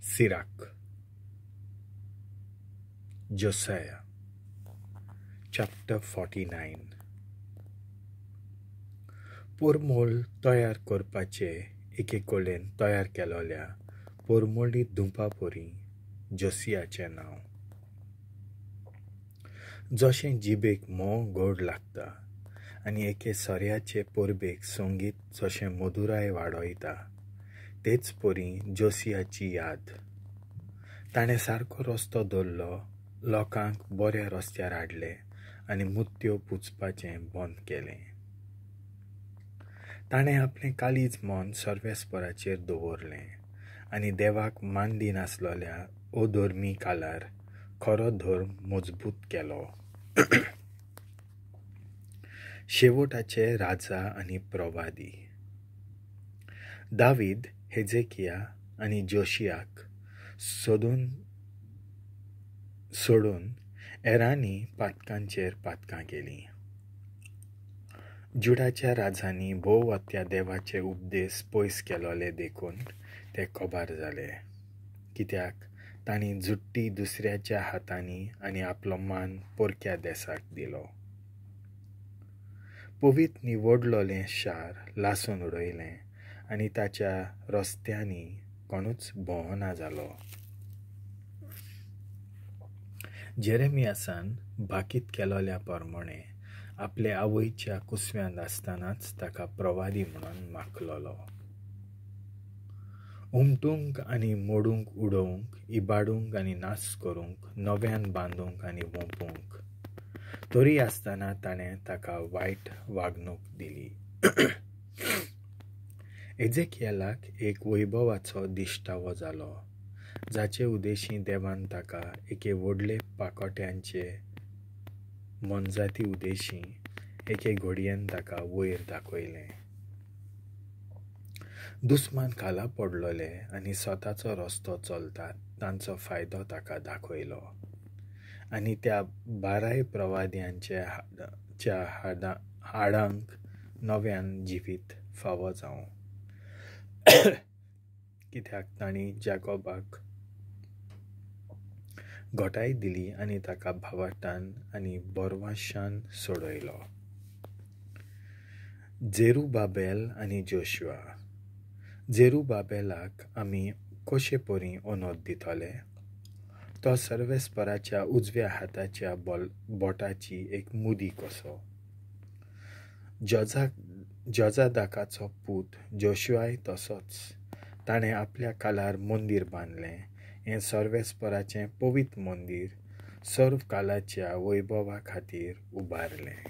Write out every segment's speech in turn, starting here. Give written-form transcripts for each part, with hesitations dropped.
Sirach, Josiah, chapter 49. पोरमोल तयार करपाचे एके कडेन तयार केलोल्या पोरमोली धुंपापोरी जोसियाचें नांव. जशें जिबेक मोव गोड लागता आनी एके सोऱ्याचे पोरबेक संगीत जशें मधुराय वाडयता, तेच परी जोसियाची याद. ताणें सारको रस्तो धरलो, लोकांक बऱ्या रस्त्यार हाडले आनी मुत्यो पुजपाचें बंद केलें. ताणें आपलें कालीज मन सर्वेस्पराचेर दवरलें आनी देवाक मान दिनासलोल्या अधर्मी कालार खरो धर्म मजबूत केलो. शेवटाचे राजा आनी प्रवादी. दावीद हेजेकिया आनी जोशियाक सोडून एरानी पातकांचेर पातकां केलीं. जुडाच्या राजांनी भोवत्या देवाचे उपदेश पयस केलोले देखून ते खबार जाले, कित्याक तांणी जुट्टी दुसऱ्याच्या हातांनी आनी आपलो मान पोरक्या देसाक दिलो. पवित निवडलोलें शार लासून उडयलें आनी ताच्या रस्त्यांनी कोणूच भोंवना जालो. जेरेमियासान भाकीत केलोल्या प्रमाणे आपले आवयच्या कुसव्यांत आसतनाच ताका प्रवादी म्हणून माखलोलो. उमटूंक आनी मोडूंक उडोवंक, इबाडूंक आनी नाश करूंक, नव्यान बांदूंक आनी वोंपूंक. तरी आसतना ताणें ताका वायट वागणूक दिली. एजेकियालाक एक वैभवाचो दिश्टावो जालो, जाचे उदेशीं देवान ताका एके व्हडले पाकोट्यांचे मनजाती उदेशीं एके घडयेन ताका वयर दाखयलें. दुस्मान खाला पडलोले आनी स्वताचो रस्तो चलतात तांचो फायदो ताका दाखयलो आनी त्या 12 प्रवाद्यांच्या हाडांक नव्यान जिवीत फावो जावं, कित्याक तांणी जाकोबाक घोटाय दिली आनी ताका भावार्थान आनी बोरवाशान सोडयलो. जेरुबाबेल आनी जोशुआ. जेरुबाबेलाक आमी कशे परी ओनोद दितले? तो सर्वेस्पराच्या उजव्या हाताच्या बोटाची एक मुदी कसो. जोजादाकाचो पूत जोशुआय तसोच. ताणें आपल्या कालार मंदीर बांदलें. हें सर्वेस्पराचें पवित्र मंदीर सर्व कालाच्या वैभवा खातीर उबारलें.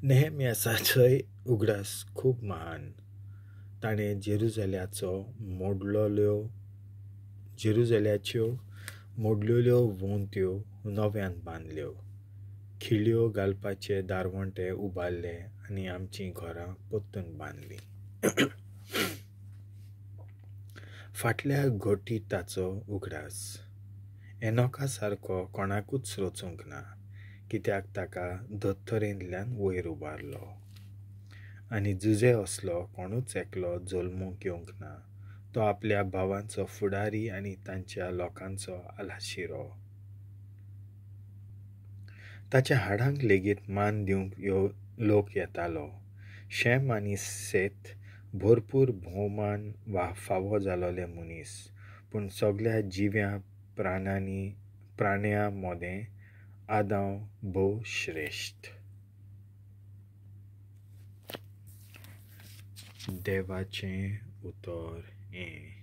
नेहेम्यासाचोय उगडास खूब महान. ताणें जेरुजल्याच्यो मोडलेल्यो वोंत्यो नव्यान बांदल्यो, खिळ्यो घालपाचे दारवंटे उबारले आनी आमचीं घरां पोत्तून बांदलीं. फाटल्या घोटिताचो उगडास. एनोका सारको कोणाकूच रचूंक ना, कित्याक ताका धोत्तरेंतल्यान वयर उबारलो. आनी जुजे असलो कोणूच एकलो जल्मूंक येवंक ना. तो आपल्या भावांचो फुडारी आनी तांच्या लोकांचो आलाशिरो. ताच्या हाडांक लेगीत मान दिवंक लोक येतालो. शेम आनी सेत भरपूर भोवमान वा फावो जालोले मनीस, पूण सगळ्या जिव्या प्राण्या मोदें आदांव भोव श्रेश्ठ. देवाचें उतर हें.